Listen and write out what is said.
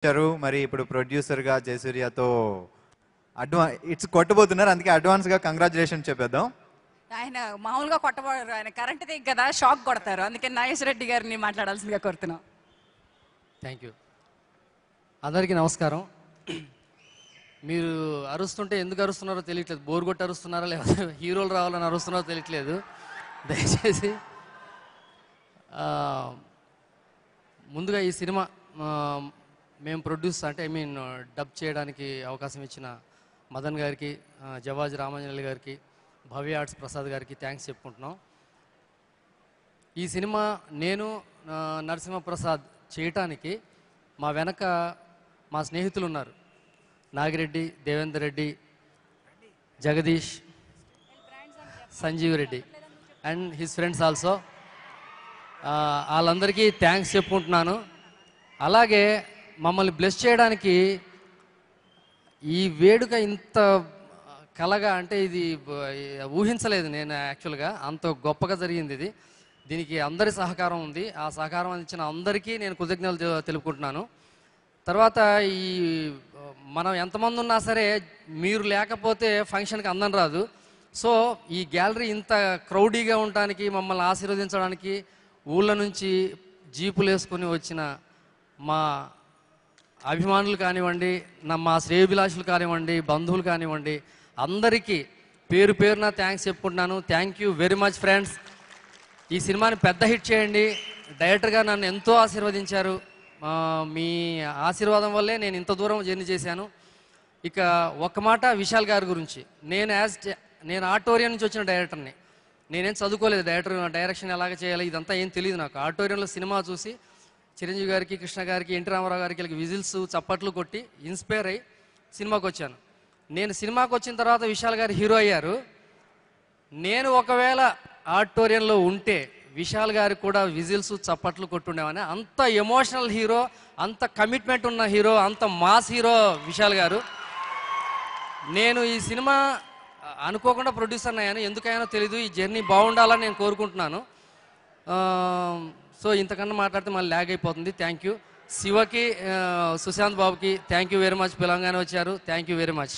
వచ్చారు. మరి ఇప్పుడు ప్రొడ్యూసర్గా జయసూర్యతో ఇట్స్ కొట్టబోతున్నారు. అందుకే అడ్వాన్స్గా కంగ్రాచులేషన్ చెప్పేద్దాం. ఆయన మామూలుగా కొట్టబోరు, ఆయన కరెంట్ దిగ్ కదా, షాక్ కొడతారు. అందుకే నాగేశ్వర రెడ్డి గారిని మాట్లాడాల్సిందిగా కోరుతున్నాం. Thank you. అందరికీ నమస్కారం. మీరు అరుస్తుంటే ఎందుకు అరుస్తున్నారో తెలియట్లేదు. బోర్ కొట్టి అరుస్తున్నారా లేకపోతే హీరోలు రావాలని అరుస్తున్నారో తెలియట్లేదు. దయచేసి ముందుగా ఈ సినిమా మేము ప్రొడ్యూస్ అంటే డబ్ చేయడానికి అవకాశం ఇచ్చిన మదన్ గారికి, జవాజ్ రామాంజనేయులు గారికి, భవ్య ఆర్ట్స్ ప్రసాద్ గారికి థ్యాంక్స్ చెప్పుకుంటున్నాం. ఈ సినిమా నేను నరసింహప్రసాద్ చేయటానికి మా వెనక మా స్నేహితులు ఉన్నారు. Nagireddy, Devender Reddy, Jagadish, Sanjeev Reddy and his friends also. వాళ్ళందరికీ థ్యాంక్స్ చెప్పుకుంటున్నాను. అలాగే మమ్మల్ని బ్లెస్ చేయడానికి ఈ వేడుక ఇంత కలగా అంటే ఇది ఊహించలేదు నేను. యాక్చువల్గా అంత గొప్పగా జరిగింది ఇది. దీనికి అందరి సహకారం ఉంది. ఆ సహకారం అందించిన అందరికీ నేను కృతజ్ఞతలు తెలుపుకుంటున్నాను. తర్వాత ఈ మనం ఎంతమంది ఉన్నా సరే మీరు లేకపోతే ఫంక్షన్కి అందం రాదు. సో ఈ గ్యాలరీ ఇంత క్రౌడీగా ఉండటానికి, మమ్మల్ని ఆశీర్వదించడానికి ఊళ్ళ నుంచి జీపులు వేసుకొని వచ్చిన మా అభిమానులు కానివ్వండి, మా శ్రేయోభిలాషులు కానివ్వండి, బంధువులు కానివ్వండి, అందరికీ పేరు పేరున థ్యాంక్స్ చెప్పుకుంటున్నాను. Thank you very much friends. ఈ సినిమాని పెద్ద హిట్ చేయండి. డైరెక్టర్గా నన్ను ఎంతో ఆశీర్వదించారు. మీ ఆశీర్వాదం వల్లే నేను ఇంత దూరం జర్నీ చేశాను. ఇక ఒక్క మాట విశాల్ గారి గురించి. నేను ఆడిటోరియం నుంచి వచ్చిన డైరెక్టర్ని. నేనేం చదువుకోలేదు. డైరెక్షన్ ఎలాగ చేయాలి ఇదంతా ఏం తెలియదు నాకు. ఆడిటోరియంలో సినిమా చూసి చిరంజీవి గారికి, కృష్ణ గారికి, ఎన్టీ రామారావు గారికి వీళ్ళకి విజిల్స్, చప్పట్లు కొట్టి ఇన్స్పైర్ అయ్యి సినిమాకి వచ్చాను. నేను సినిమాకి వచ్చిన తర్వాత విశాల్ గారు హీరో అయ్యారు. నేను ఒకవేళ ఆడిటోరియంలో ఉంటే విశాల్ గారికి కూడా విజిల్స్, చప్పట్లు కొట్టుండేవని. అంత ఎమోషనల్ హీరో, అంత కమిట్మెంట్ ఉన్న హీరో, అంత మాస్ హీరో విశాల్ గారు. నేను ఈ సినిమా అనుకోకుండా ప్రొడ్యూసర్ అయ్యాను. ఎందుకైనా తెలీదు. ఈ జర్నీ బాగుండాలని నేను కోరుకుంటున్నాను. సో ఇంతకన్నా మాట్లాడితే మళ్ళీ ల్యాగ్ అయిపోతుంది. Thank you. శివకి, సుశాంత్ బాబుకి థ్యాంక్ యూ వెరీ మచ్. పిలంగానే వచ్చారు. Thank you very much.